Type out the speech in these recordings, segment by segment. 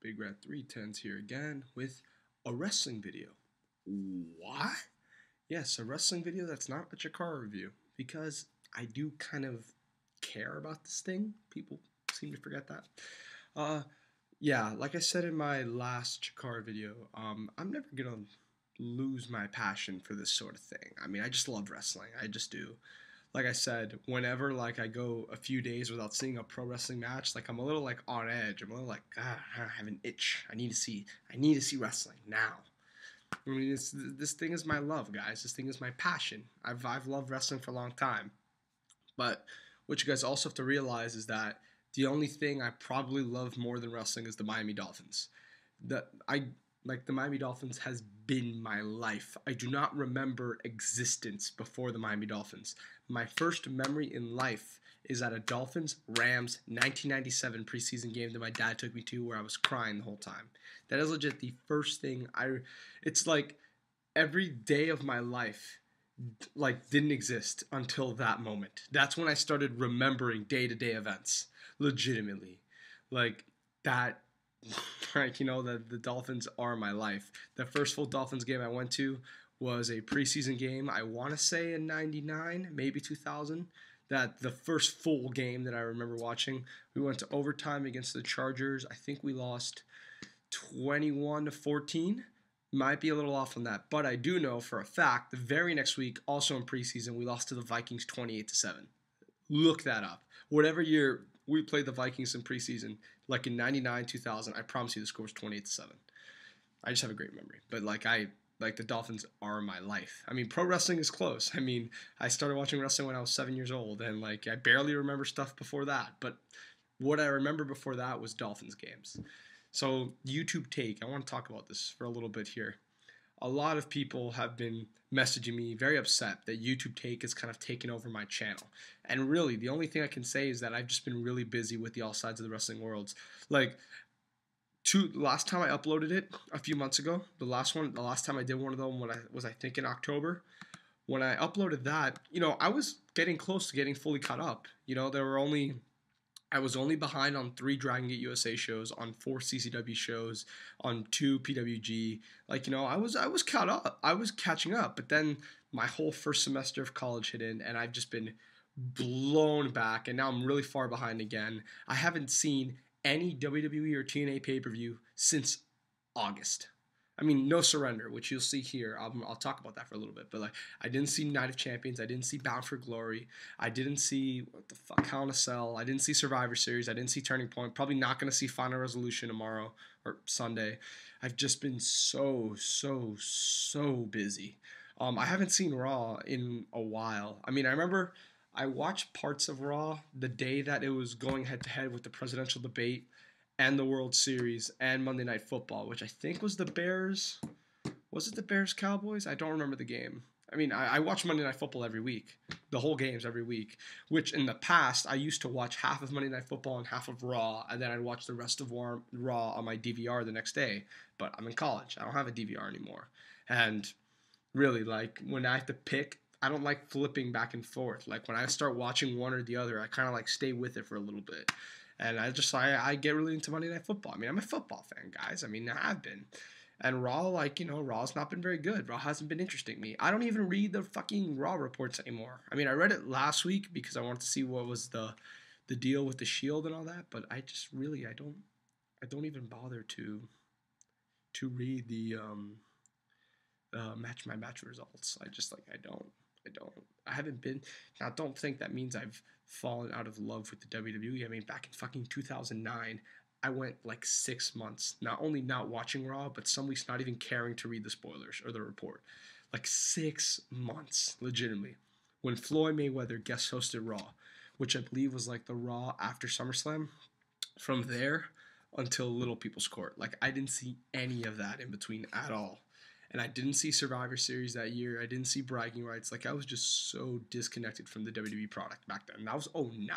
Big Red 310s here again with a wrestling video. What? Yes, a wrestling video that's not a Chikara review, because I do kind of care about this thing. People seem to forget that. Yeah, like I said in my last Chikara video, I'm never gonna lose my passion for this sort of thing. I mean, I just love wrestling. I just do. Like I said, whenever like I go a few days without seeing a pro wrestling match, like I'm a little like on edge. I'm a little like, I have an itch. I need to see wrestling now. I mean, this thing is my love, guys. This thing is my passion. I've loved wrestling for a long time. But what you guys also have to realize is that the only thing I probably love more than wrestling is the Miami Dolphins. The Miami Dolphins has been my life. I do not remember existence before the Miami Dolphins. My first memory in life is at a Dolphins-Rams 1997 preseason game that my dad took me to, where I was crying the whole time. That is legit the first thing it's like every day of my life like didn't exist until that moment. That's when I started remembering day-to-day events legitimately. Like that, like, you know, the Dolphins are my life. The first full Dolphins game I went to was a preseason game, I want to say in 99, maybe 2000. That the first full game that I remember watching, we went to overtime against the Chargers. I think we lost 21-14. Might be a little off on that, but I do know for a fact the very next week, also in preseason, we lost to the Vikings 28-7. Look that up. Whatever year we played the Vikings in preseason, like in 99, 2000, I promise you the score was 28-7. I just have a great memory. But like the Dolphins are my life. I mean, pro wrestling is close. I mean, I started watching wrestling when I was 7 years old, and like I barely remember stuff before that. But what I remember before that was Dolphins games. So YouTube take, I want to talk about this for a little bit here. A lot of people have been messaging me very upset that YouTube take has kind of taken over my channel. And really, the only thing I can say is that I've just been really busy with the all sides of the wrestling worlds. Like, last time I uploaded it a few months ago, the last time I did one of them, I think in October. When I uploaded that, you know, I was getting close to getting fully caught up. You know, I was only behind on 3 Dragon Gate USA shows, on 4 CCW shows, on 2 PWG. Like, you know, I was caught up. I was catching up. But then my whole first semester of college hit in, and I've just been blown back, and now I'm really far behind again. I haven't seen any WWE or TNA pay-per-view since August. I mean, no Surrender, which you'll see here. I'll talk about that for a little bit. But like, I didn't see Night of Champions. I didn't see Bound for Glory. I didn't see Hell in a Cell. I didn't see Survivor Series. I didn't see Turning Point. Probably not going to see Final Resolution tomorrow or Sunday. I've just been so busy. I haven't seen Raw in a while. I mean, I remember I watched parts of Raw the day that it was going head-to-head with the presidential debate and the World Series and Monday Night Football, which I think was the Bears. Was it the Bears-Cowboys? I don't remember the game. I mean, I watch Monday Night Football every week. The whole games every week. Which in the past, I used to watch half of Monday Night Football and half of Raw, and then I'd watch the rest of Raw on my DVR the next day. But I'm in college. I don't have a DVR anymore. And really, like, when I have to pick, I don't like flipping back and forth. Like, when I start watching one or the other, I kind of like stay with it for a little bit. And I get really into Monday Night Football. I mean, I'm a football fan, guys. I mean, I have been. And Raw, like, you know, Raw's not been very good. Raw hasn't been interesting to me. I don't even read the fucking Raw reports anymore. I mean, I read it last week because I wanted to see what was the deal with the Shield and all that. But I just really, I don't even bother to read the match results. I don't. I haven't been. Now, don't think that means I've fallen out of love with the WWE. I mean, back in fucking 2009, I went like 6 months not only not watching Raw, but some weeks not even caring to read the spoilers or the report. Like 6 months, legitimately. When Floyd Mayweather guest hosted Raw, which I believe was like the Raw after SummerSlam. From there until Little People's Court. Like, I didn't see any of that in between at all. And I didn't see Survivor Series that year. I didn't see bragging rights. Like, I was just so disconnected from the WWE product back then. And that was 2009,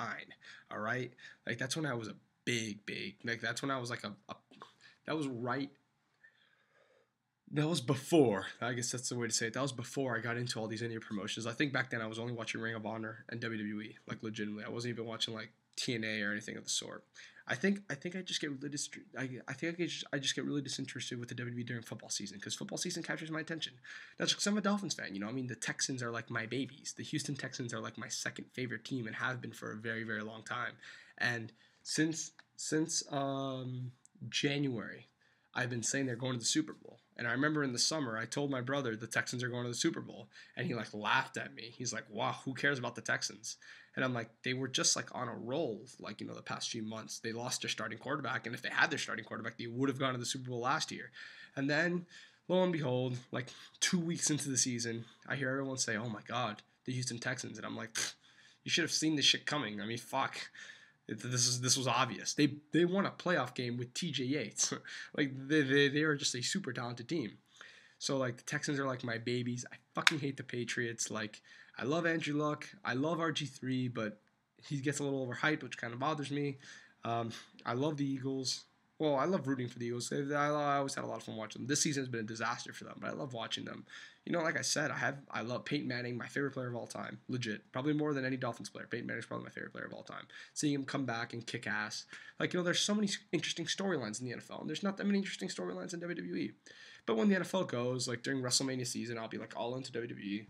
all right? Like, that's when I was a big. Like, that's when I was like that was right. That was before. I guess that's the way to say it. That was before I got into all these indie promotions. I think back then I was only watching Ring of Honor and WWE. Like, legitimately. I wasn't even watching, like, TNA or anything of the sort. I think I just get really I just get really disinterested with the WWE during football season because football season captures my attention. That's because I'm a Dolphins fan. You know, I mean, the Texans are like my babies. The Houston Texans are like my second favorite team and have been for a very, very long time. And since January, I've been saying they're going to the Super Bowl. And I remember in the summer, I told my brother the Texans are going to the Super Bowl, and he like laughed at me. He's like, "Wow, who cares about the Texans?" And I'm like, they were just like on a roll, like, you know, the past few months. They lost their starting quarterback, and if they had their starting quarterback, they would have gone to the Super Bowl last year. And then, lo and behold, like 2 weeks into the season, I hear everyone say, "Oh my God, the Houston Texans," and I'm like, you should have seen this shit coming. I mean, fuck. This was obvious. They won a playoff game with TJ Yates. Like they are just a super talented team. So like the Texans are like my babies. I fucking hate the Patriots. Like I love Andrew Luck. I love RG3, but he gets a little overhyped, which kind of bothers me. I love the Eagles. Well, I love rooting for the Eagles. I always had a lot of fun watching them. This season has been a disaster for them, but I love watching them. You know, like I said, I love Peyton Manning, my favorite player of all time. Legit. Probably more than any Dolphins player. Peyton Manning's probably my favorite player of all time. Seeing him come back and kick ass. Like, you know, there's so many interesting storylines in the NFL, and there's not that many interesting storylines in WWE. But when the NFL goes, like during WrestleMania season, I'll be like all into WWE.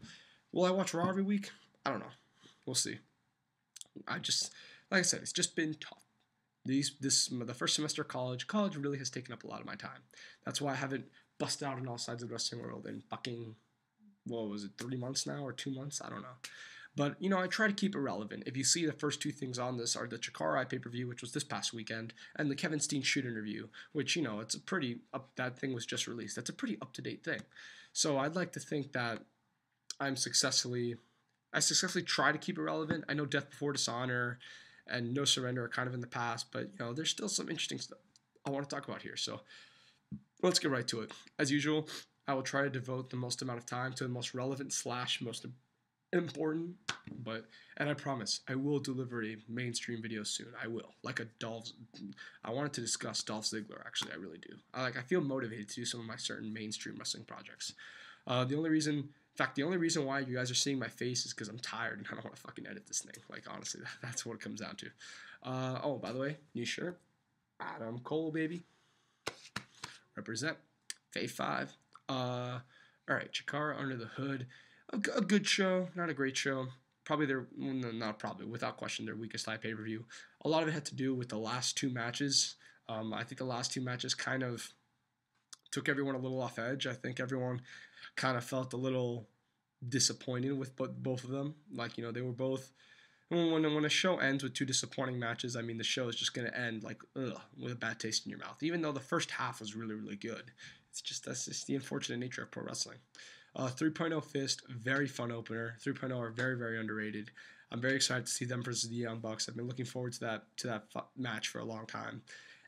Will I watch Raw every week? I don't know. We'll see. Like I said, it's just been tough. The first semester of college really has taken up a lot of my time. That's why I haven't busted out on all sides of the wrestling world in fucking, what was it, 3 months now or 2 months? I don't know. But, you know, I try to keep it relevant. If you see the first two things on this are the Chikara pay-per-view, which was this past weekend, and the Kevin Steen shoot interview, which, you know, it's a pretty, that thing was just released. That's a pretty up-to-date thing. So I'd like to think that I successfully try to keep it relevant. I know Death Before Dishonor and No Surrender are kind of in the past, but, you know, there's still some interesting stuff I want to talk about here. So let's get right to it. As usual, I will try to devote the most amount of time to the most relevant / most important, and I promise I will deliver a mainstream video soon. I will. Like a Dolph. I wanted to discuss Dolph Ziggler, actually. I really do. I feel motivated to do some of my certain mainstream wrestling projects. The only reason why you guys are seeing my face is because I'm tired and I don't want to fucking edit this thing. Like, honestly, that's what it comes down to. Oh, by the way, new shirt. Adam Cole, baby. Represent. Phase 5. All right, Chikara Under the Hood. A good show, not a great show. Without question, their weakest high pay-per-view. A lot of it had to do with the last two matches. I think the last two matches kind of took everyone a little off edge. I think everyone kind of felt a little disappointed with both of them. Like, you know, they were both. When a show ends with two disappointing matches, I mean, the show is just going to end like with a bad taste in your mouth. Even though the first half was really, really good. That's just the unfortunate nature of pro wrestling. 3.0 F.I.S.T, very fun opener. 3.0 are very, very underrated. I'm very excited to see them versus the Young Bucks. I've been looking forward to that match for a long time.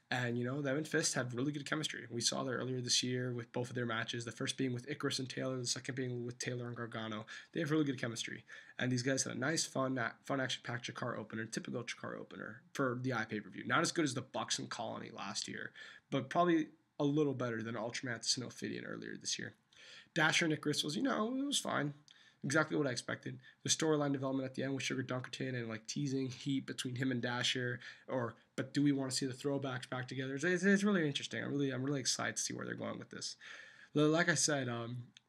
And, you know, them and F.I.S.T have really good chemistry. We saw that earlier this year with both of their matches. The first being with Icarus and Taylor, the second being with Taylor and Gargano. They have really good chemistry. And these guys had a nice, fun action-packed Chikara opener, typical Chikara opener for the pay-per-view. Not as good as the Bucks and Colony last year, but probably a little better than Ultramantis and Ophidian earlier this year. Dasher and Icarus was, you know, it was fine. Exactly what I expected. The storyline development at the end with Sugar Dunkerton and like teasing heat between him and Dasher, but do we want to see the throwbacks back together? It's really interesting. I'm really excited to see where they're going with this. Like I said,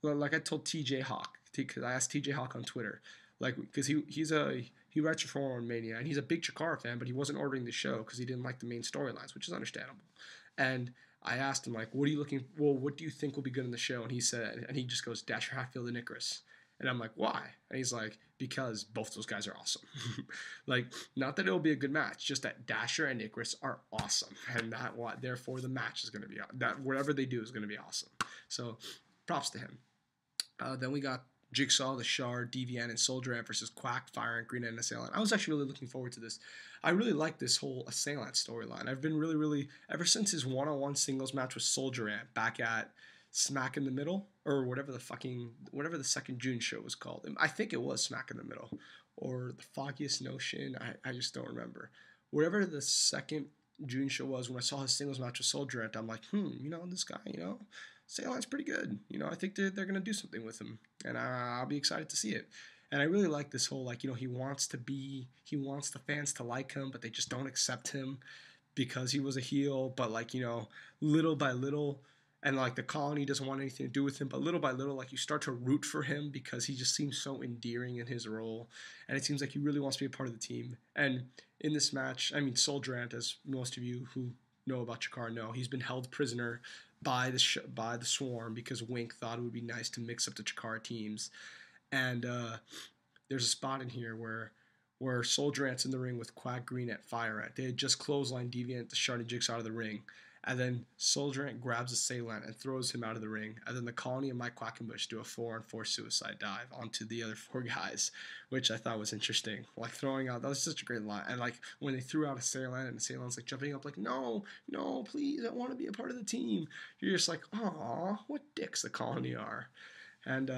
like I told TJ Hawk, because I asked TJ Hawk on Twitter, like because he writes for 401 Mania and he's a big Chikara fan, but he wasn't ordering the show because he didn't like the main storylines, which is understandable. And I asked him, like, what do you think will be good in the show? And he said, and he just goes, Dasher, Hatfield, and Icarus. And I'm like, why? And he's like, because both those guys are awesome. Like, not that it'll be a good match, just that Dasher and Icarus are awesome. And therefore the match is going to be, that whatever they do is going to be awesome. So, props to him. Then we got Jigsaw, the Shard, deviANT, and SoulJer versus Quack, FireANT, Green and assailANT. I was actually really looking forward to this. I really like this whole assailANT storyline. I've been really, ever since his one-on-one singles match with SoulJer back at Smack in the Middle, or whatever the second June show was called. I think it was Smack in the Middle, or the Foggiest Notion. I just don't remember. Whatever the second June show was, when I saw his singles match with SoulJer, I'm like, you know, this guy, you know, assailANT's pretty good. You know, I think they're going to do something with him, and I'll be excited to see it. And I really like this whole, like, he wants the fans to like him, but they just don't accept him because he was a heel. But, like, little by little, and, like, the colony doesn't want anything to do with him, but little by little, like, you start to root for him because he just seems so endearing in his role, and it seems like he really wants to be a part of the team. And in this match, I mean, SailANT, as most of you who know about Chikara know, he's been held prisoner by the Swarm because Wink thought it would be nice to mix up the Chikara teams. And there's a spot in here where SailANT's in the ring with Quack Green at FireANT. They had just clotheslined deviANT, the Shard, and Jigsaw out of the ring. And then SailANT grabs assailANT and throws him out of the ring. And then the Colony and Mike Quackenbush do a 4-on-4 suicide dive onto the other 4 guys, which I thought was interesting. Like, throwing out, that was such a great line. And, like, when they threw out assailANT, and assailANT's, like, jumping up, like, no, please, I want to be a part of the team. You're just like, aw, what dicks the Colony are. And,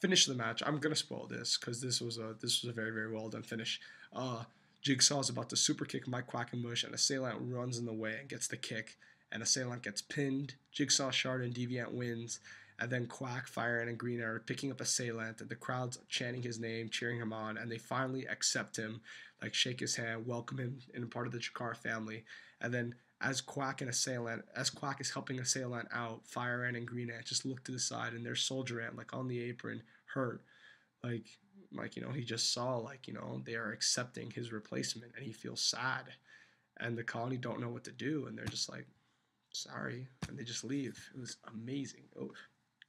finish the match. I'm going to spoil this because this was a very, very well done finish. Jigsaw is about to super kick Mike Quackenbush, and assailANT runs in the way and gets the kick, and assailANT gets pinned. Jigsaw, Shard, and deviANT wins, and then Quack, FireANT, and Green are picking up assailANT, and the crowd's chanting his name, cheering him on, and they finally accept him, like, shake his hand, welcome him in a part of the Chikara family. And then as Quack is helping assailANT out, FireANT and GreenANT just look to the side, and there's SailANT, like, on the apron, hurt, like he just saw, like, they are accepting his replacement, and he feels sad, and the Colony don't know what to do, and they're just like, sorry, and they just leave. It was amazing. Oh,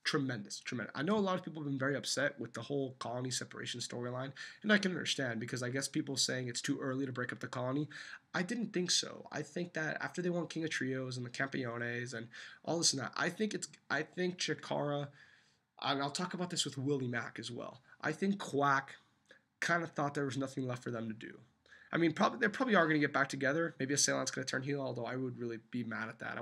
tremendous. I know a lot of people have been very upset with the whole Colony separation storyline, and I can understand, because I guess people saying it's too early to break up the Colony. I didn't think so. I think that after they won King of Trios and the Campeones and all this and that, I think Chikara, and I'll talk about this with Willie Mack as well, I think Quack kind of thought there was nothing left for them to do. I mean, they probably are going to get back together. Maybe assailANT's going to turn heel, although I would really be mad at that.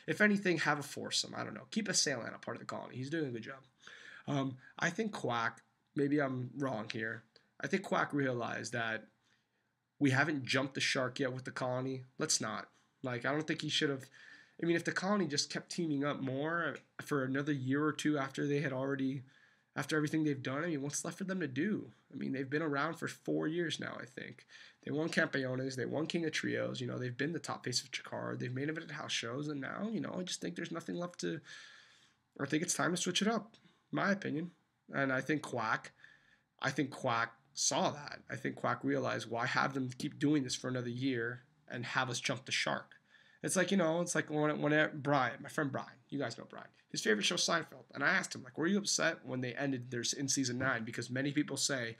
If anything, have a foursome. I don't know. Keep assailANT a part of the Colony. He's doing a good job. I think Quack, maybe I'm wrong here, I think Quack realized that we haven't jumped the shark yet with the Colony. Let's not. Like, I don't think he should have. I mean, if the Colony just kept teaming up more for another year or two after everything they've done, I mean, what's left for them to do? I mean, they've been around for 4 years now, I think. They won Campeones, they won King of Trios, they've been the top face of Chikara, they've made it at house shows, and now, I just think there's nothing left to, I think it's time to switch it up, in my opinion. And I think Quack saw that. I think Quack realized, why have them keep doing this for another year and have us jump the shark? It's like, it's like when Brian, my friend Brian, you guys know Brian, his favorite show Seinfeld, and I asked him, like, were you upset when they ended theirs in season 9? Because many people say,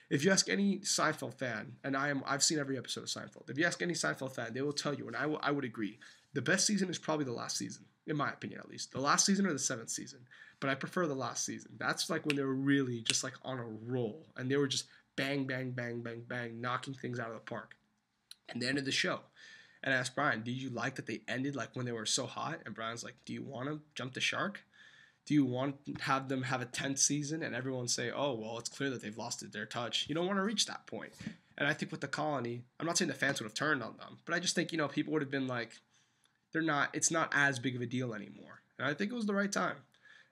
if you ask any Seinfeld fan, and I've seen every episode of Seinfeld, if you ask any Seinfeld fan, they will tell you, and I would agree, the best season is probably the last season, in my opinion at least. The last season or the 7th season, but I prefer the last season. That's like when they were really just like on a roll, and they were just bang, bang, bang, bang, bang, knocking things out of the park. And they ended the show. And I asked Brian, did you like that they ended like when they were so hot? And Brian's like, do you want to jump the shark? Do you want to have them have a 10th season and everyone say, oh, well, it's clear that they've lost their touch? You don't want to reach that point. And I think with the Colony, I'm not saying the fans would have turned on them, but I just think, people would have been like, it's not as big of a deal anymore. And I think it was the right time.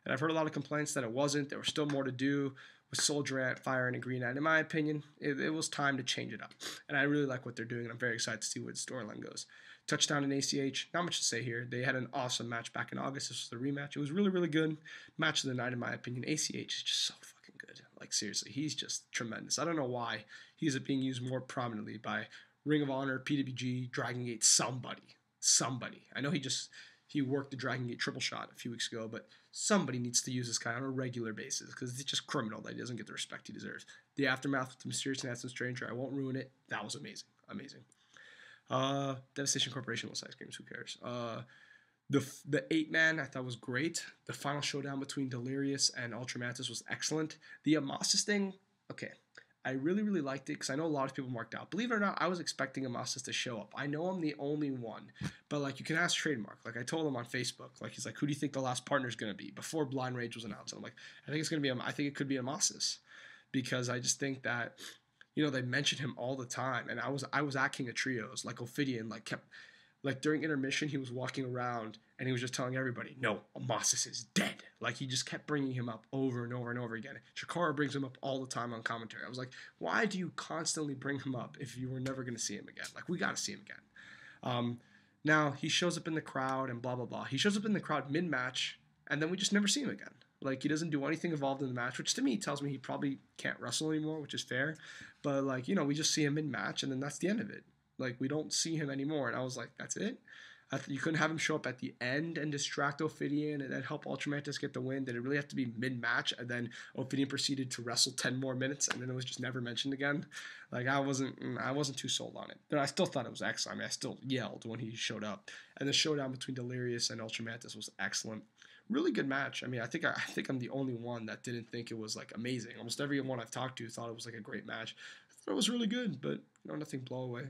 And I've heard a lot of complaints that it wasn't. There was still more to do with SailANT, FireANT, and GreenANT. In my opinion, it was time to change it up. And I really like what they're doing, and I'm very excited to see where the storyline goes. Touchdown in ACH, not much to say here. They had an awesome match back in August. This was the rematch. It was really, really good. Match of the night, in my opinion. ACH is just so fucking good. Like, seriously, he's just tremendous. I don't know why he's being used more prominently by Ring of Honor, PWG, Dragon Gate, somebody. I know he worked the Dragon Gate triple shot a few weeks ago, but somebody needs to use this guy on a regular basis because it's just criminal that he doesn't get the respect he deserves. The aftermath with the Mysterious and Handsome Stranger, I won't ruin it. That was amazing. Devastation Corporation, Little Size Games, who cares? The 8-man I thought was great. The final showdown between Delirious and Ultramantis was excellent. The Amasis thing, okay. I really, really liked it because I know a lot of people marked out. Believe it or not, I was expecting Amasis to show up. I know I'm the only one, but like you can ask Trademark. Like I told him on Facebook, like he's like, who do you think the last partner is going to be? Before Blind Rage was announced, I'm like, I think it could be Amasis because I just think that, they mention him all the time, and I was at King of Trios, like Ophidian, like kept Like during intermission, he was walking around and he was just telling everybody, "No, Amasis is dead." Like he just kept bringing him up over and over and over again. Chikara brings him up all the time on commentary. I was like, why do you constantly bring him up if you were never going to see him again? Like we got to see him again. Now he shows up in the crowd and blah blah blah. He shows up in the crowd mid match, and then we just never see him again. Like he doesn't do anything involved in the match, which to me tells me he probably can't wrestle anymore, which is fair. But like we just see him mid match, and then that's the end of it. Like we don't see him anymore. And I was like, that's it. You couldn't have him show up at the end and distract Ophidian and then help Ultramantis get the win. Did it really have to be mid-match? And then Ophidian proceeded to wrestle 10 more minutes, and then it was just never mentioned again. Like I wasn't too sold on it, but I still thought it was excellent. I mean, I still yelled when he showed up, and the showdown between Delirious and Ultramantis was excellent. Really good match. I mean, I think I'm the only one that didn't think it was like amazing. Almost everyone I've talked to thought it was like a great match. I thought it was really good, but nothing blow away.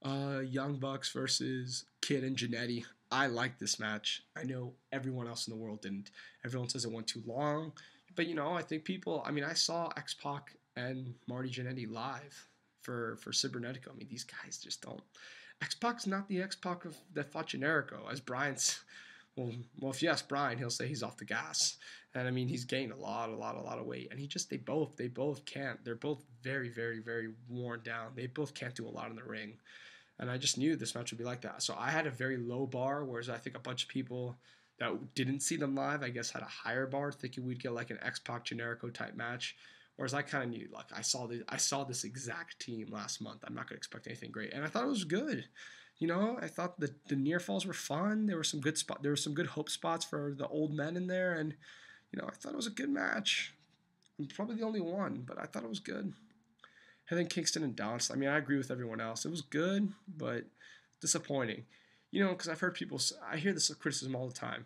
Young Bucks versus Kid and Jannety. I like this match. I know everyone else in the world didn't. Everyone says it went too long. But, I think people... I mean, I saw X-Pac and Marty Jannety live for Cybernetico. I mean, these guys just don't... X-Pac's not the X-Pac that fought Generico. As Brian's... Well, if you ask Brian, he'll say he's off the gas. And, I mean, he's gained a lot of weight. And they both can't. They're both very, very, very worn down. They both can't do a lot in the ring. And I just knew this match would be like that. So I had a very low bar, whereas I think a bunch of people that didn't see them live, I guess, had a higher bar, thinking we'd get like an X-Pac Generico type match. Whereas I kind of knew, like, I saw this exact team last month. I'm not going to expect anything great. And I thought it was good. I thought the near falls were fun. There were some good hope spots for the old men in there. And, I thought it was a good match. I'm probably the only one, but I thought it was good. And then Kingston and Donst. I mean, I agree with everyone else. It was good, but disappointing. Because I hear this criticism all the time.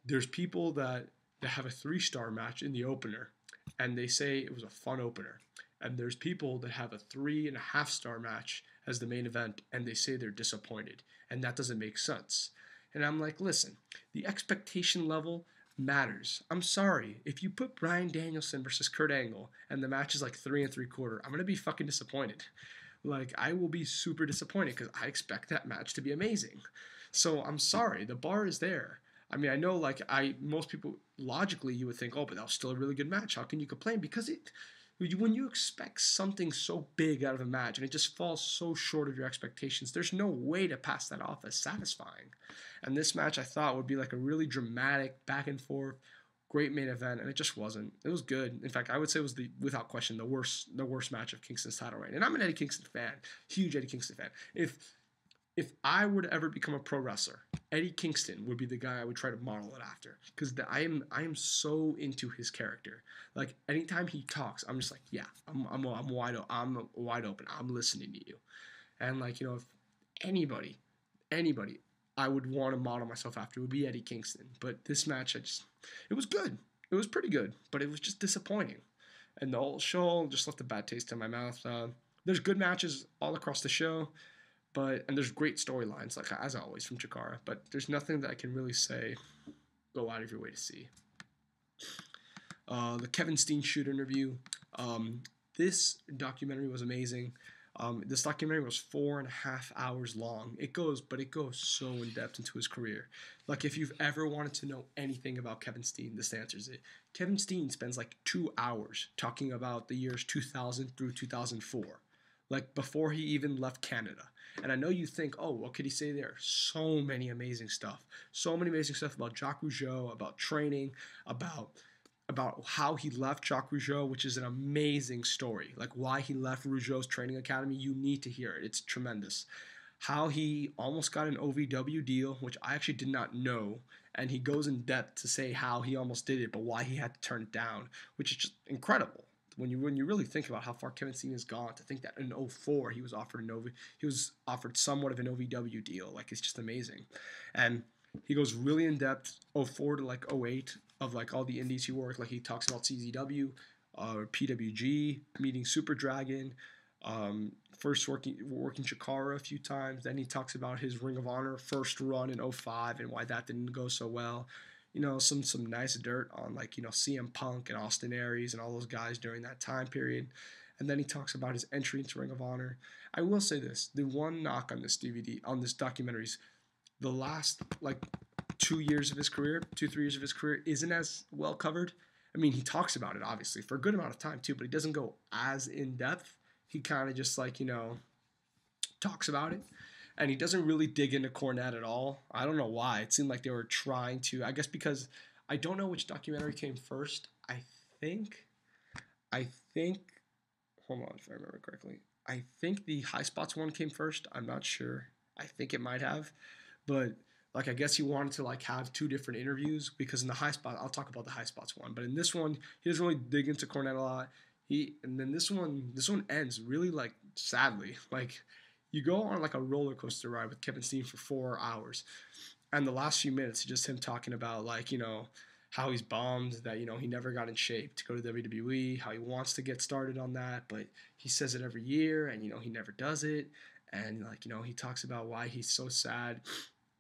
There's people that have a 3-star match in the opener, and they say it was a fun opener. And there's people that have a 3.5-star match as the main event, and they say they're disappointed. And that doesn't make sense. And I'm like, listen, the expectation level matters. I'm sorry. If you put Bryan Danielson versus Kurt Angle and the match is like 3 3/4, I'm going to be fucking disappointed. Like, I will be super disappointed because I expect that match to be amazing. So I'm sorry. The bar is there. I mean, I know, like, most people, logically, you would think, oh, but that was still a really good match. How can you complain? Because when you expect something so big out of a match and it just falls so short of your expectations, there's no way to pass that off as satisfying. And this match I thought would be like a really dramatic back and forth, great main event, and it just wasn't. It was good. In fact, I would say it was without question the worst match of Kingston's title reign. And I'm an Eddie Kingston fan, huge Eddie Kingston fan. If I were to ever become a pro wrestler, Eddie Kingston would be the guy I would try to model it after, because I am so into his character. Like anytime he talks, I'm just like, yeah, I'm wide open. I'm listening to you. And like, if anybody I would want to model myself after would be Eddie Kingston. But this match, it was good. It was pretty good, but it was just disappointing. And the whole show just left a bad taste in my mouth. There's good matches all across the show. And there's great storylines, like as always, from Chikara. But there's nothing that I can really say, go out of your way to see. The Kevin Steen shoot interview. This documentary was amazing. This documentary was 4.5 hours long. It goes so in depth into his career. Like if you've ever wanted to know anything about Kevin Steen, this answers it. Kevin Steen spends like 2 hours talking about the years 2000 through 2004, like before he even left Canada. And I know you think, oh, what could he say there? So many amazing stuff. So many amazing stuff about Jacques Rougeau, about training, about how he left Jacques Rougeau, which is an amazing story. Like why he left Rougeau's training academy. You need to hear it. It's tremendous. How he almost got an OVW deal, which I actually did not know. And he goes in depth to say how he almost did it, but why he had to turn it down, which is just incredible. When you really think about how far Kevin Steen has gone, to think that in 2004 he was offered somewhat of an OVW deal, like it's just amazing. And he goes really in depth 2004 to like 2008 of like all the indies he worked. Like he talks about CZW, PWG, meeting Super Dragon, first working Chikara a few times. Then he talks about his Ring of Honor first run in 2005 and why that didn't go so well. Some nice dirt on like CM Punk and Austin Aries and all those guys during that time period. and then he talks about his entry into Ring of Honor. I will say this: the one knock on this DVD, on this documentary, is the last like 2 years of his career, 2-3 years of his career isn't as well covered. I mean, he talks about it obviously for a good amount of time too, but he doesn't go as in depth. He kind of just like, talks about it. And he doesn't really dig into Cornette at all. I don't know why. It seemed like they were trying to, I guess because I don't know which documentary came first. think, I think, hold on if I remember correctly. I think the High Spots one came first. I'm not sure. I think it might have, but like I guess he wanted to like have two different interviews because in the High Spot, I'll talk about the High Spots one, but in this one, he doesn't really dig into Cornette a lot. And then this one ends really like sadly. Like you go on like a roller coaster ride with Kevin Steen for 4 hours, and the last few minutes is just him talking about like how he's bummed that he never got in shape to go to WWE, how he wants to get started on that, but he says it every year and he never does it, and like he talks about why he's so sad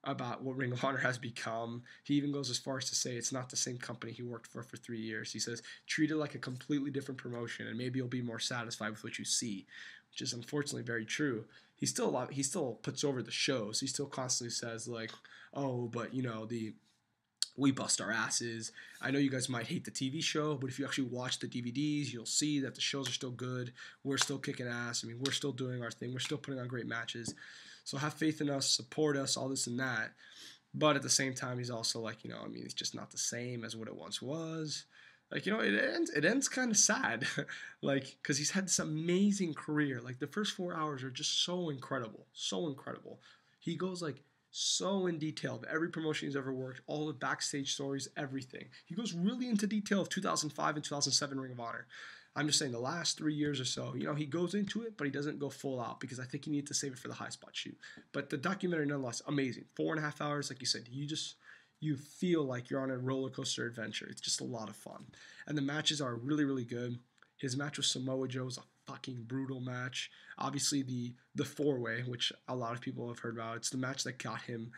about what Ring of Honor has become. He even goes as far as to say it's not the same company he worked for 3 years. He says treat it like a completely different promotion and maybe you'll be more satisfied with what you see, which is unfortunately very true. He still puts over the shows. He still constantly says like, oh, but we bust our asses. I know you guys might hate the TV show, but if you actually watch the DVDs, you'll see that the shows are still good. We're still kicking ass. I mean, we're still doing our thing. We're still putting on great matches. So have faith in us, support us, all this and that. But at the same time, he's also like, it's just not the same as what it once was. Like, it ends kind of sad. Like, because he's had this amazing career. Like, the first 4 hours are just so incredible. So incredible. He goes, like, so in detail of every promotion he's ever worked, all the backstage stories, everything. He goes really into detail of 2005 and 2007 Ring of Honor. I'm just saying the last 3 years or so, he goes into it, but he doesn't go full out because I think he needs to save it for the High Spot shoot. But the documentary, nonetheless, amazing. 4.5 hours, like you said, you feel like you're on a roller coaster adventure. It's just a lot of fun. And the matches are really, really good. His match with Samoa Joe is a fucking brutal match. Obviously, the four-way, which a lot of people have heard about, it's the match that got him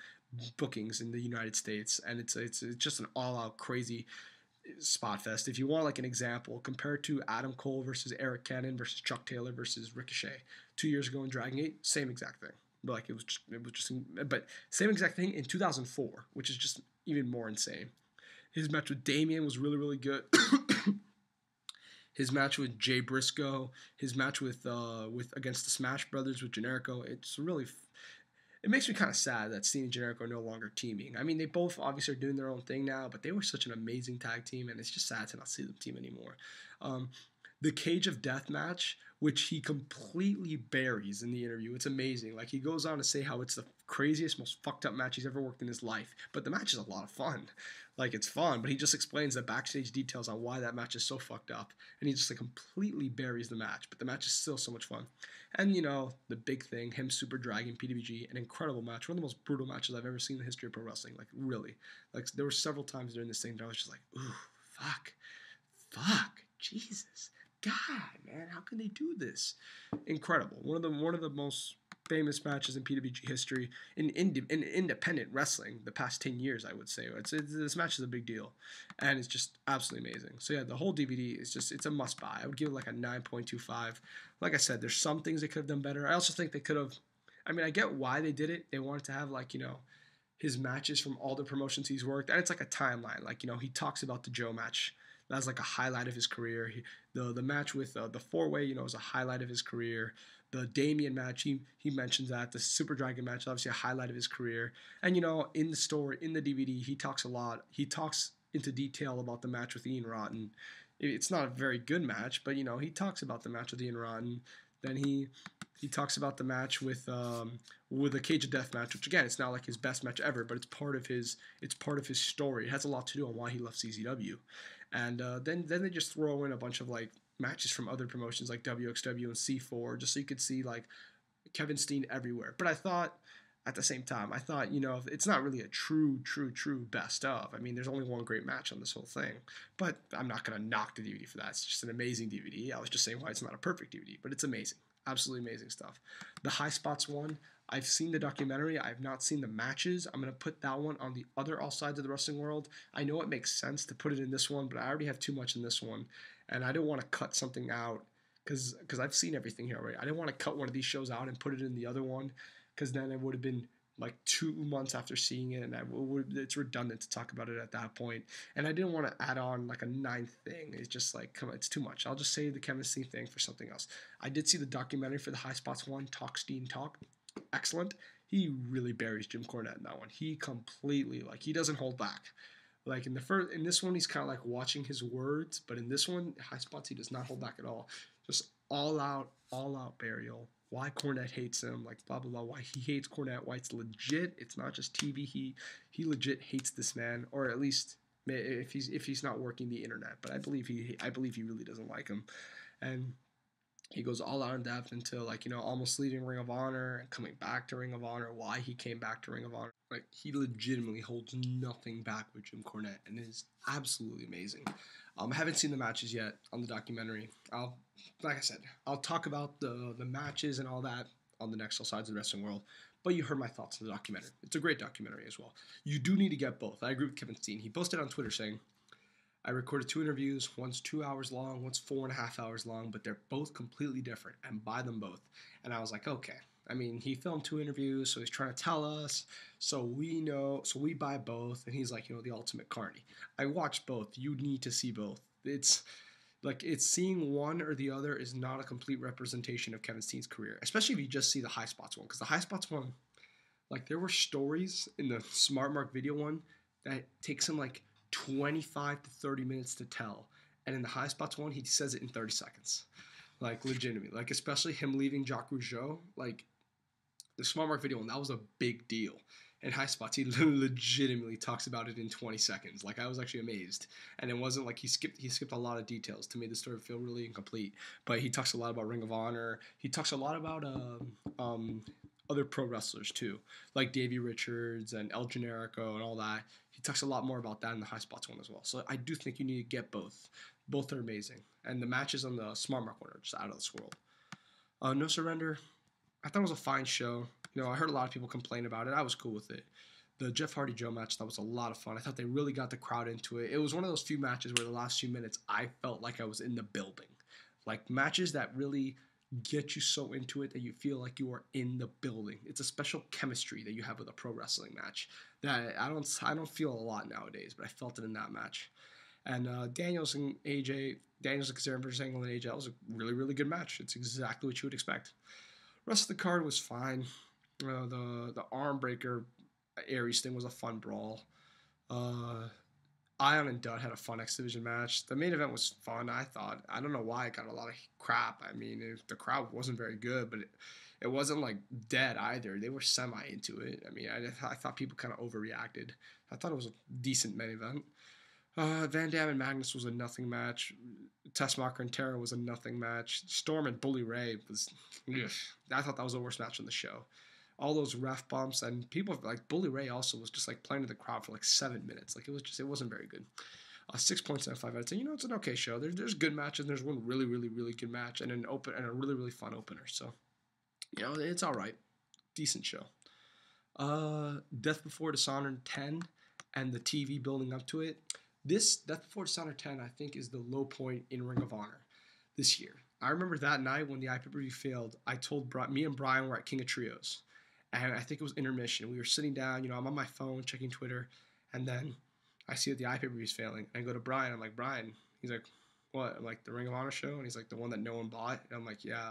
bookings in the United States. And it's just an all-out crazy spot fest. If you want like an example, compared to Adam Cole versus Eric Cannon versus Chuck Taylor versus Ricochet 2 years ago in Dragon Gate, same exact thing. But like but same exact thing in 2004, which is just even more insane. His match with Damian was really, really good. His match with Jay Briscoe, his match with against the Smash Brothers with Generico, it makes me kind of sad that Steen and Generico are no longer teaming. I mean, they both obviously are doing their own thing now, but they were such an amazing tag team, and it's just sad to not see them team anymore. The Cage of Death match, which he completely buries in the interview. It's amazing. Like, he goes on to say how it's the craziest, most fucked up match he's ever worked in his life. But the match is a lot of fun. Like, it's fun, but he just explains the backstage details on why that match is so fucked up. And he just, like, completely buries the match. But the match is still so much fun. And, the big thing, him super dragging PWG, an incredible match. One of the most brutal matches I've ever seen in the history of pro wrestling. Like, really. Like, there were several times during this thing that I was just like, ooh, fuck, Jesus. God, man, how can they do this? Incredible. One of the most famous matches in PWG history in independent wrestling the past 10 years, I would say. This match is a big deal, and it's just absolutely amazing. So yeah, the whole DVD is it's a must buy. I would give it like a 9.25. Like I said, there's some things they could have done better. I also think they could have. I mean, I get why they did it. They wanted to have like his matches from all the promotions he's worked, and it's like a timeline. Like he talks about the Joe match. That's like a highlight of his career. The match with the four-way, is a highlight of his career. The Damian match, he mentions that. The Super Dragon match, obviously a highlight of his career. And, in the story, in the DVD, he talks a lot. He talks into detail about the match with Ian Rotten. It's not a very good match, but, he talks about the match with Ian Rotten. Then he talks about the match with the Cage of Death match, which again, it's not like his best match ever, but it's part of his story. It has a lot to do on why he left CZW. And then they just throw in a bunch of like matches from other promotions like WXW and C4, just so you could see like Kevin Steen everywhere. But I thought at the same time, it's not really a true best of. I mean, there's only one great match on this whole thing, but I'm not gonna knock the DVD for that. It's just an amazing DVD. I was just saying why it's not a perfect DVD, but it's amazing. Absolutely amazing stuff. The High Spots one, I've seen the documentary. I have not seen the matches. I'm going to put that one on the other All Sides of the Wrestling World. I know it makes sense to put it in this one, but I already have too much in this one. And I don't want to cut something out because I've seen everything here already. I didn't want to cut one of these shows out and put it in the other one, because then it would have been like 2 months after seeing it, and it's redundant to talk about it at that point. And I didn't want to add on like a 9th thing. It's just like, come on, it's too much. I'll just say the Kevin Steen thing for something else. I did see the documentary for the High Spots one, Talk Steen Talk. Excellent. He really buries Jim Cornette in that one. He completely, like, he doesn't hold back. Like in this one, he's kind of like watching his words, but in this one, High Spots, he does not hold back at all. Just all out burial. Why Cornette hates him, like blah blah blah. Why he hates Cornette. Why it's legit. It's not just TV. He legit hates this man, or at least if he's not working the internet. But I believe he really doesn't like him, and he goes all out in depth into, like, you know, almost leaving Ring of Honor and coming back to Ring of Honor, why he came back to Ring of Honor. Like, he legitimately holds nothing back with Jim Cornette, and it is absolutely amazing. I haven't seen the matches yet on the documentary. Like I said, I'll talk about the matches and all that on the next Sides of the Wrestling World. But you heard my thoughts on the documentary. It's a great documentary as well. You do need to get both. I agree with Kevin Steen. He posted on Twitter saying, I recorded 2 interviews. One's 2 hours long, one's 4.5 hours long, but they're both completely different, and buy them both. And I was like, okay. I mean, he filmed 2 interviews, so he's trying to tell us, so we know, so we buy both. And he's like, you know, the ultimate carny. I watched both. You need to see both. It's like, it's seeing one or the other is not a complete representation of Kevin Steen's career, especially if you just see the High Spots one, because the High Spots one, like, there were stories in the Smart Mark video one that takes him like 25 to 30 minutes to tell, and in the High Spots one, he says it in 30 seconds. Like, legitimately. Like, especially him leaving Jacques Rougeau, like, the Smart Mark video one, that was a big deal. In High Spots, he legitimately talks about it in 20 seconds. Like, I was actually amazed. And it wasn't like he skipped a lot of details to make the story feel really incomplete. But he talks a lot about Ring of Honor. He talks a lot about other pro wrestlers too, like Davey Richards and El Generico and all that. He talks a lot more about that in the High Spots one as well. So I do think you need to get both. Both are amazing. And the matches on the Smart Mark one are just out of this world. No Surrender, I thought it was a fine show. You know, I heard a lot of people complain about it. I was cool with it. The Jeff Hardy Joe match, that was a lot of fun. I thought they really got the crowd into it. It was one of those few matches where the last few minutes I felt like I was in the building. Like, matches that really get you so into it that you feel like you are in the building. It's a special chemistry that you have with a pro wrestling match that I don't feel a lot nowadays, but I felt it in that match. And Daniels and Kazarian versus Angle and AJ, that was a really, really good match. It's exactly what you would expect. Rest of the card was fine. The arm breaker Aries thing was a fun brawl. Ion and Dud had a fun X Division match. The main event was fun, I thought. I don't know why it got a lot of crap. I mean, the crowd wasn't very good, but it wasn't like dead either. They were semi into it. I mean, I thought people kind of overreacted. I thought it was a decent main event. Van Dam and Magnus was a nothing match. Tessmacher and Terra was a nothing match. Storm and Bully Ray was... Ugh, I thought that was the worst match on the show. All those ref bumps, and people like Bully Ray also was just like playing to the crowd for like 7 minutes. Like, it wasn't very good. 6.75 out of 10. You know, it's an okay show. There's good matches. And there's one really, really, really good match and a really, really fun opener. So, you know, it's all right. Decent show. Death Before Dishonor 10 and the TV building up to it. This Death Before Dishonor 10, I think, is the low point in Ring of Honor this year. I remember that night when the IPW failed, I told me and Brian were at King of Trios. And I think it was intermission. We were sitting down, you know, I'm on my phone checking Twitter, and then I see that the IPW is failing. And I go to Brian. I'm like, Brian. He's like, what? I'm like, the Ring of Honor show? And he's like, the one that no one bought? And I'm like, yeah,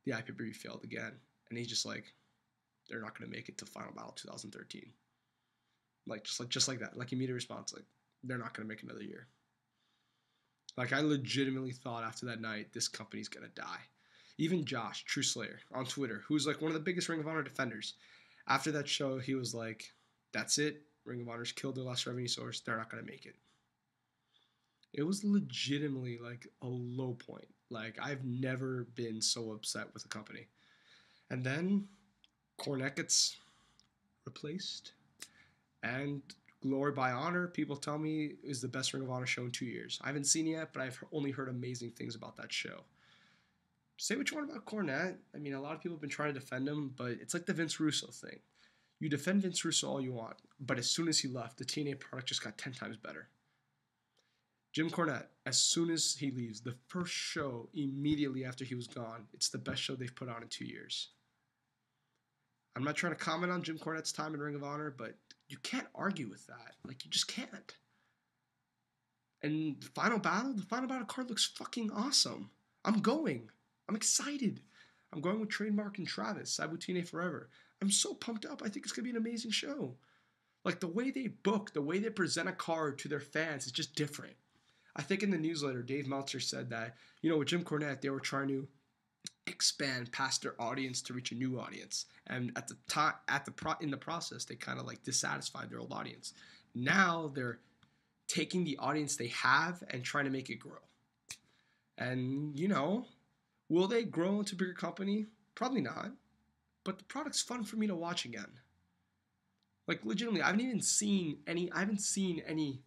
the IPW failed again. And he's just like, they're not going to make it to Final Battle 2013. Like, just like that. Like, immediate response, like, they're not going to make another year. Like, I legitimately thought after that night, this company's going to die. Even Josh, True Slayer, on Twitter, who's like one of the biggest Ring of Honor defenders, after that show, he was like, that's it. Ring of Honor's killed their last revenue source. They're not going to make it. It was legitimately like a low point. Like, I've never been so upset with a company. And then Cornette gets replaced. And Glory by Honor, people tell me, is the best Ring of Honor show in 2 years. I haven't seen it yet, but I've only heard amazing things about that show. Say what you want about Cornette. I mean, a lot of people have been trying to defend him, but it's like the Vince Russo thing. You defend Vince Russo all you want, but as soon as he left, the TNA product just got 10 times better. Jim Cornette, as soon as he leaves, the first show immediately after he was gone, it's the best show they've put on in 2 years. I'm not trying to comment on Jim Cornette's time in Ring of Honor, but you can't argue with that. Like, you just can't. And the final battle card looks fucking awesome. I'm going. I'm excited. I'm going with Trademark and Travis, Sabu TNA Forever. I'm so pumped up. I think it's going to be an amazing show. Like, the way they book, the way they present a card to their fans is just different. I think in the newsletter, Dave Meltzer said that, with Jim Cornette, they were trying to expand past their audience to reach a new audience. And at the time, in the process, they kind of like dissatisfied their old audience. Now they're taking the audience they have and trying to make it grow. And, will they grow into a bigger company? Probably not. But the product's fun for me to watch again. Like, legitimately, I haven't seen any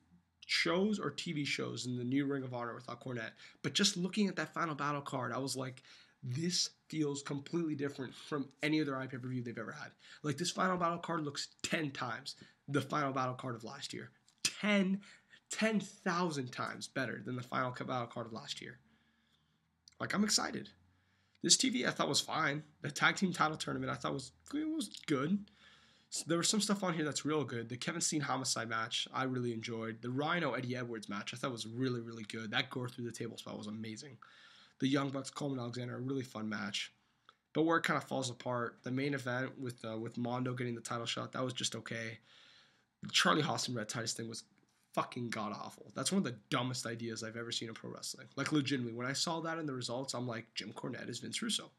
shows or TV shows in the new Ring of Honor without Cornette. But just looking at that Final Battle card, I was like, this feels completely different from any other pay-per-view they've ever had. Like, this Final Battle card looks 10 times the Final Battle card of last year. 10,000 times better than the Final Battle card of last year. Like, I'm excited. This TV I thought was fine. The tag team title tournament I thought was good. There was some stuff on here that's real good. The Kevin Steen Homicide match, I really enjoyed. The Rhino Eddie Edwards match, I thought was really, really good. That gore through the table spot was amazing. The Young Bucks, Coleman Alexander, a really fun match. But where it kind of falls apart, the main event with Mondo getting the title shot, that was just okay. The Charlie Haas and Red Titus thing was fucking god-awful. That's one of the dumbest ideas I've ever seen in pro wrestling. Like, legitimately, when I saw that in the results, I'm like, Jim Cornette is Vince Russo.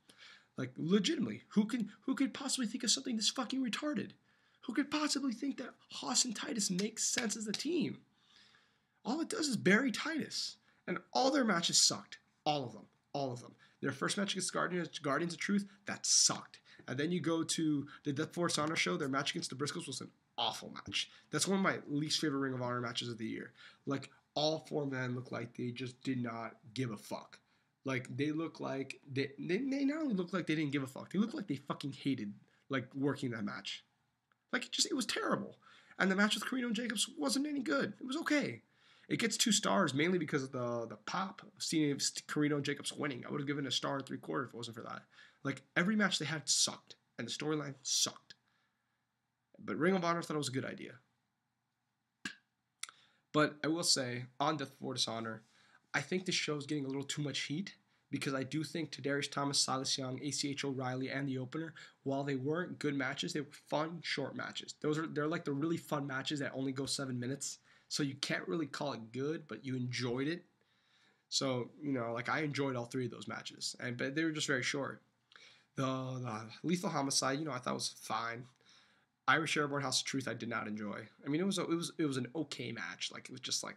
Like, legitimately, who could possibly think of something this fucking retarded? Who could possibly think that Haas and Titus makes sense as a team? All it does is bury Titus. And all their matches sucked. All of them. Their first match against Guardians of Truth, that sucked. And then you go to the Death Force Honor show, their match against the Briscoes was an awful match. That's one of my least favorite Ring of Honor matches of the year. Like, all four men look like they just did not give a fuck. Like, they look like, they not only look like they didn't give a fuck, they look like they fucking hated, like, working that match. Like, it was terrible. And the match with Carino and Jacobs wasn't any good. It was okay. It gets 2 stars mainly because of the pop of seeing Carino and Jacobs winning. I would have given it a star and 3/4 if it wasn't for that. Like, every match they had sucked. And the storyline sucked. But Ring of Honor thought it was a good idea. But I will say, on Death Force Honor, I think this show is getting a little too much heat. Because I do think Tadarius Thomas, Silas Young, ACH O'Reilly, and the opener, while they weren't good matches, they were fun, short matches. They're like the really fun matches that only go 7 minutes. So you can't really call it good, but you enjoyed it. So, like, I enjoyed all 3 of those matches. But they were just very short. The Lethal Homicide, I thought was fine. Irish Airborne House of Truth, I did not enjoy. I mean, it was an okay match. Like, it was just, like,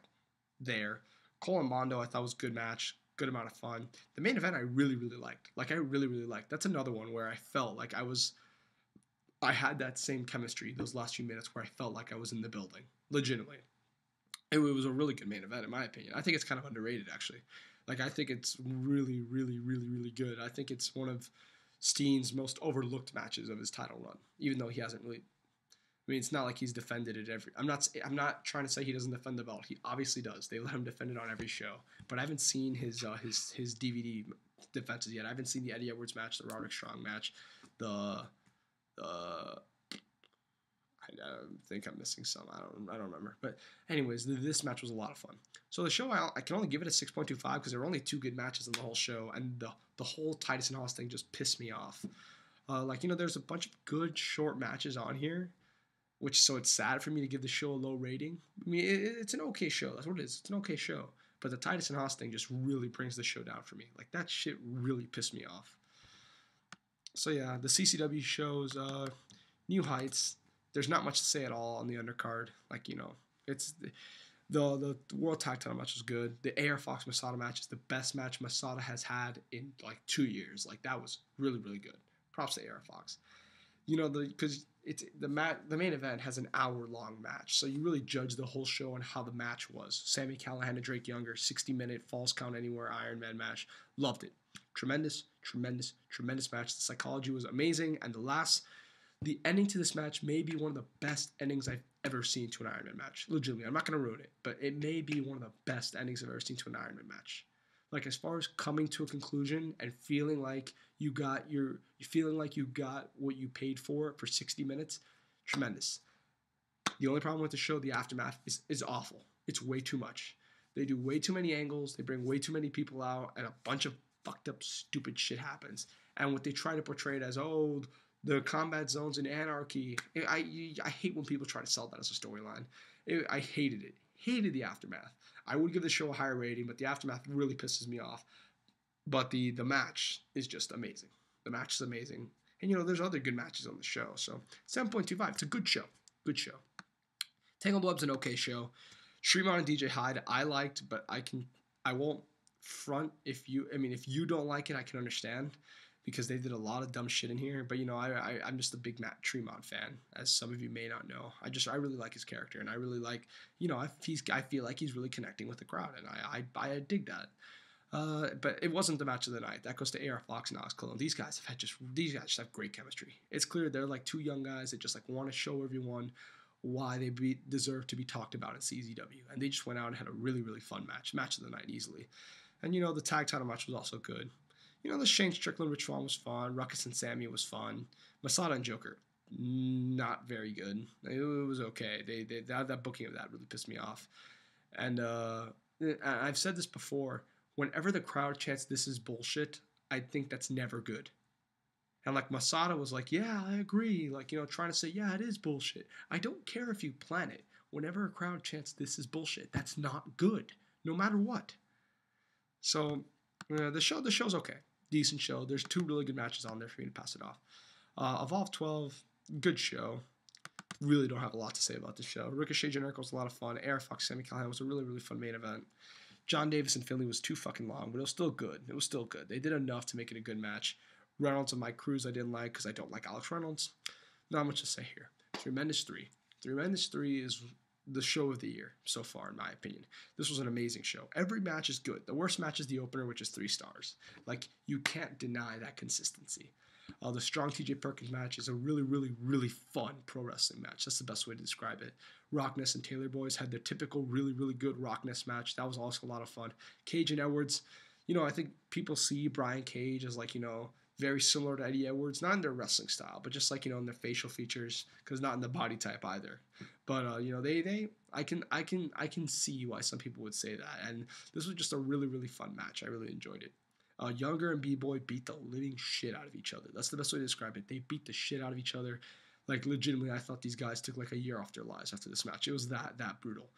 there. Cole and Mondo, I thought was a good match. Good amount of fun. The main event I really, really liked. Like, I really, really liked. That's another one where I felt like I had that same chemistry those last few minutes where I felt like I was in the building. Legitimately. It was a really good main event, in my opinion. I think it's kind of underrated, actually. Like, I think it's really, really, really, really good. I think it's one of Steen's most overlooked matches of his title run, even though he hasn't really... I mean, it's not like he's defended it every... I'm not trying to say he doesn't defend the belt. He obviously does. They let him defend it on every show. But I haven't seen his DVD defenses yet. I haven't seen the Eddie Edwards match, the Roderick Strong match, I think I'm missing some. I don't remember. But anyways, this match was a lot of fun. So the show, I can only give it a 6.25 because there were only 2 good matches in the whole show, and the whole Titus and Haas thing just pissed me off. There's a bunch of good short matches on here. So it's sad for me to give the show a low rating. I mean, it's an okay show. That's what it is. It's an okay show. But the Titus and Haas thing just really brings the show down for me. Like, that shit really pissed me off. So, yeah, the CCW shows new heights. There's not much to say at all on the undercard. Like, it's... The World Tag Title match was good. The AR Fox Masada match is the best match Masada has had in, 2 years. Like, that was really, really good. Props to AR Fox. Because the main event has an hour-long match, so you really judge the whole show on how the match was. Sami Callihan and Drake Younger, 60-minute Falls Count Anywhere Iron Man match. Loved it. Tremendous, tremendous, tremendous match. The psychology was amazing, and the last The ending to this match may be one of the best endings I've ever seen to an Iron Man match. Legitimately, I'm not going to ruin it, but it may be one of the best endings I've ever seen to an Iron Man match. Like, as far as coming to a conclusion and feeling like you got what you paid for 60 minutes, tremendous. The only problem with the show, the aftermath, is awful. It's way too much. They do way too many angles. They bring way too many people out, and a bunch of fucked up, stupid shit happens. And what they try to portray it as, oh, the combat zones and anarchy. I hate when people try to sell that as a storyline. I hated it. Hated the aftermath. I would give the show a higher rating, but the aftermath really pisses me off. But the match is just amazing. The match is amazing. And, there's other good matches on the show. So 7.25. It's a good show. Good show. Tangled Web's an okay show. Shremont and DJ Hyde I liked, but I won't front if you don't like it, I can understand, because they did a lot of dumb shit in here. But I'm just a big Matt Tremont fan, as some of you may not know. I really like his character, and I really like, I feel like he's really connecting with the crowd, and I dig that. But it wasn't the match of the night. That goes to AR Fox and Alex Colon. These guys just have great chemistry. It's clear they're like two young guys that just like want to show everyone why they deserve to be talked about in CZW. And they just went out and had a really, really fun match of the night easily. And, the tag title match was also good. The Shane Strickland Rich Swann was fun. Ruckus and Sammy was fun. Masada and Joker, not very good. It was okay. That booking of that really pissed me off. And I've said this before. Whenever the crowd chants, "This is bullshit," I think that's never good. And like Masada was like, yeah, I agree. Like, trying to say, yeah, it is bullshit. I don't care if you plan it. Whenever a crowd chants, "This is bullshit," that's not good, no matter what. So the show's okay. Decent show. There's 2 really good matches on there for me to pass it off. Evolve 12, good show. Really don't have a lot to say about this show. Ricochet Generico was a lot of fun. Air Fox Sami Callihan was a really, really fun main event. John Davis and Finley was too fucking long, but it was still good. They did enough to make it a good match. Reynolds and Mike Cruz I didn't like because I don't like Alex Reynolds. Not much to say here. Tremendous 3. Tremendous 3 is the show of the year so far, in my opinion. This was an amazing show. Every match is good. The worst match is the opener, which is 3 stars. Like, you can't deny that consistency. The Strong TJ Perkins match is a really, really, really fun pro wrestling match. That's the best way to describe it. Rockness and Taylor Boys had their typical really, really good Rockness match. That was also a lot of fun. Cage and Edwards, I think people see Brian Cage as like, very similar to Eddie Edwards, not in their wrestling style, but just like, in their facial features, because not in the body type either. But I can see why some people would say that. And this was just a really, really fun match. I really enjoyed it. Younger and B-Boy beat the living shit out of each other. That's the best way to describe it. They beat the shit out of each other. Like, legitimately, I thought these guys took like a year off their lives after this match. It was that brutal.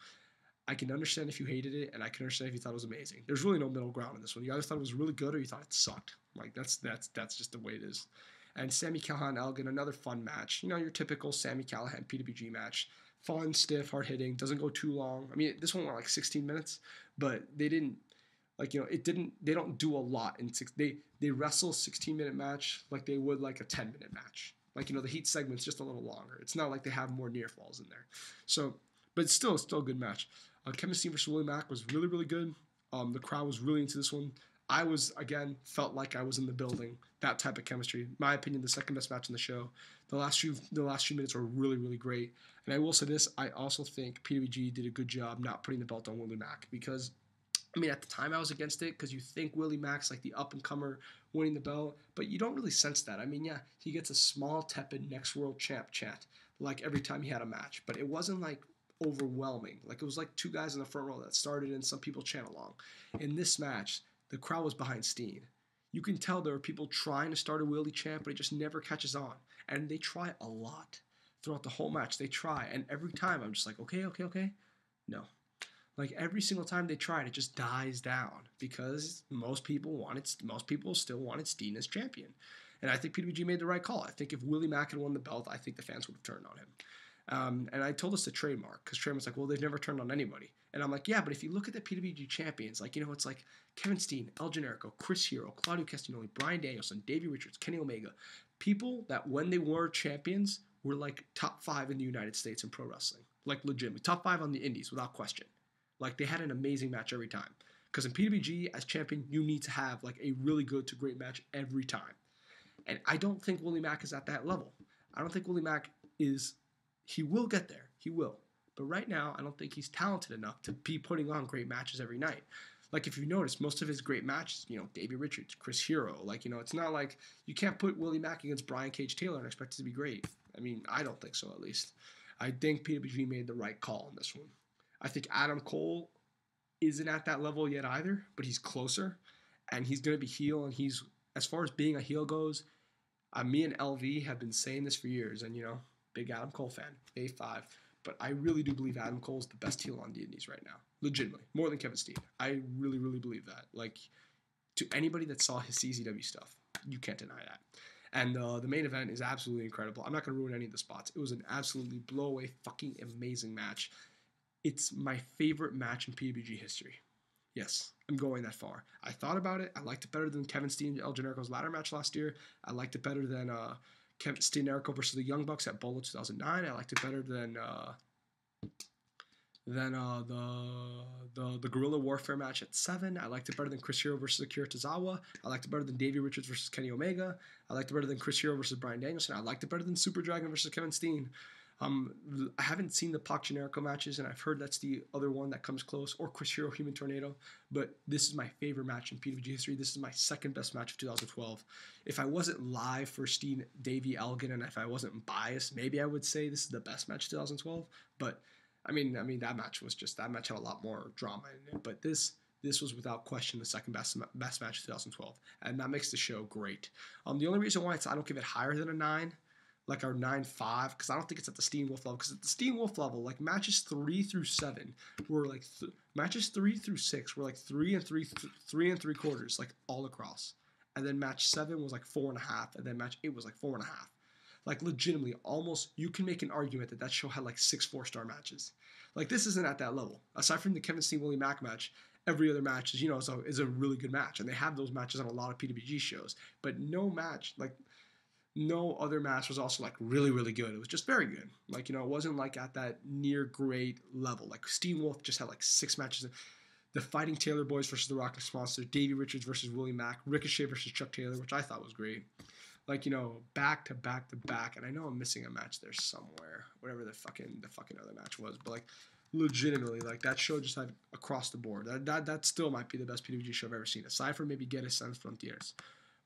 I can understand if you hated it, and I can understand if you thought it was amazing. There's really no middle ground in this one. You either thought it was really good or you thought it sucked. Like, that's just the way it is. And Sami Callihan Elgin, another fun match. Your typical Sami Callihan PWG match. Fun, stiff, hard hitting. Doesn't go too long. I mean, this one went like 16 minutes, but they didn't. Like, they don't do a lot in they wrestle a 16-minute match like they would like a 10-minute match. Like, the heat segment's just a little longer. It's not like they have more near falls in there. So, but it's still a good match. Kevin Steen versus Willie Mack was really, really good. The crowd was really into this one. I felt like I was in the building. That type of chemistry. In my opinion, the second best match in the show. The last few minutes were really, really great. And I will say this, I also think PWG did a good job not putting the belt on Willie Mack, because at the time I was against it, because you think Willie Mack's like the up-and-comer winning the belt, but you don't really sense that. He gets a small, tepid next world champ chant, like every time he had a match, but it wasn't like overwhelming. Like, it was like 2 guys in the front row that started and some people chant along. In this match, the crowd was behind Steen. You can tell there are people trying to start a Willie chant, but it just never catches on. And they try a lot. Throughout the whole match, they try. And every time, I'm just like, okay. No. Like, every single time they try it, it just dies down, because most people still wanted Steen as champion. And I think PWG made the right call. I think if Willie Mack had won the belt, I think the fans would have turned on him. And I told us to trademark, because Trademark's like, well, they've never turned on anybody. And I'm like, yeah, but if you look at the PWG champions, like, it's like Kevin Steen, El Generico, Chris Hero, Claudio Castagnoli, Bryan Danielson, Davey Richards, Kenny Omega. People that when they were champions were like top 5 in the United States in pro wrestling. Like, legitimately. Top 5 on the indies, without question. Like, they had an amazing match every time. Because in PWG, as champion, you need to have like a really good to great match every time. And I don't think Willie Mack is at that level. I don't think Willie Mack is. He will get there. He will. But right now, I don't think he's talented enough to be putting on great matches every night. Like, if you notice, most of his great matches, Davey Richards, Chris Hero, it's not like you can't put Willie Mack against Brian Cage Taylor and expect it to be great. I mean, I don't think so, at least. I think PWG made the right call on this one. I think Adam Cole isn't at that level yet either, but he's closer, and he's going to be heel, and he's, as far as being a heel goes, me and LV have been saying this for years, and, big Adam Cole fan, A5, but I really do believe Adam Cole is the best heel on the Indies right now. Legitimately. More than Kevin Steen. I really, really believe that. Like, to anybody that saw his CZW stuff, you can't deny that. And the main event is absolutely incredible. I'm not going to ruin any of the spots. It was an absolutely blow-away, fucking amazing match. It's my favorite match in PWG history. Yes, I'm going that far. I thought about it. I liked it better than Kevin Steen and El Generico's ladder match last year. I liked it better than Kevin Steen and Generico versus the Young Bucks at Bolo 2009. I liked it better than the Guerrilla Warfare match at 7. I liked it better than Chris Hero versus Akira Tozawa. I liked it better than Davey Richards versus Kenny Omega. I liked it better than Chris Hero versus Bryan Danielson. I liked it better than Super Dragon versus Kevin Steen. I haven't seen the Pac Generico matches, and I've heard that's the other one that comes close, or Chris Hero Human Tornado, but this is my favorite match in PWG history. This is my second best match of 2012. If I wasn't live for Steen, Davey, Elgin, and if I wasn't biased, maybe I would say this is the best match of 2012, but I mean that match had a lot more drama in it, but this was without question the second best match of 2012, and that makes the show great. The only reason why I don't give it higher than a 9, like our 9.5, because I don't think it's at the Steen Wolf level. Because at the Steen Wolf level, like matches 3 through 7 were like matches 3 through 6 were like 3 and 3/4, like all across, and then match 7 was like 4.5, and then match 8 was like 4.5. Like legitimately, almost you can make an argument that show had like 6 4-star matches. Like this isn't at that level. Aside from the Kevin Steen Willie Mack match, every other match is a really good match, and they have those matches on a lot of PWG shows. But no other match was also like really, really good. It was just very good. Like, it wasn't like at that near great level. Like Steen Wolf just had like 6 matches. The Fighting Taylor Boys versus the Rock Monster, Davey Richards versus Willie Mack, Ricochet versus Chuck Taylor, which I thought was great. Like, back to back to back. And I know I'm missing a match there somewhere, whatever the fucking other match was. But like, legitimately, like that show just had across the board. That still might be the best PWG show I've ever seen, aside from maybe Get a Sans Frontiers.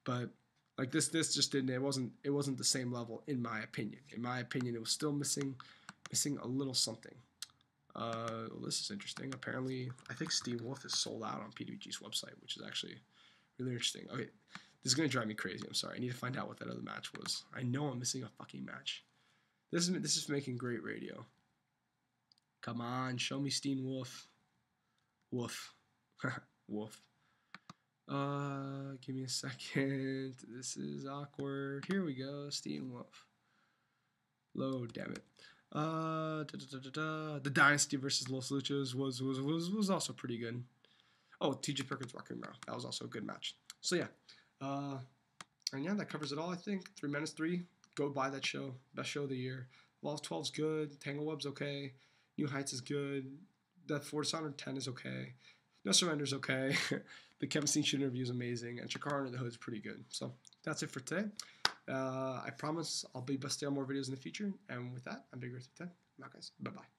But like this just didn't. It wasn't the same level in my opinion. In my opinion, it was still missing a little something. Well, this is interesting. Apparently, I think Steen Wolf is sold out on PWG's website, which is actually really interesting. Okay, this is gonna drive me crazy. I'm sorry. I need to find out what that other match was. I know I'm missing a fucking match. This is making great radio. Come on, show me Steen Wolf. Wolf. Wolf. Give me a second. This is awkward. Here we go. Steen Wolf. Load, damn it. The Dynasty versus Los Luchas was also pretty good. Oh, TJ Perkins Rocking Row. That was also a good match. So yeah. And yeah, that covers it all, I think. 3 Menace 3. Go buy that show. Best show of the year. Laws 12's good. Tangle Web's okay. New Heights is good. Death Force Dishonored 10 is okay. No Surrender's okay. The Kevin Steen shoot interview is amazing. And Chikara Under the Hood is pretty good. So that's it for today. I promise I'll be busting out more videos in the future. And with that, I'm Big Earth 10. I'm out, guys. Bye-bye.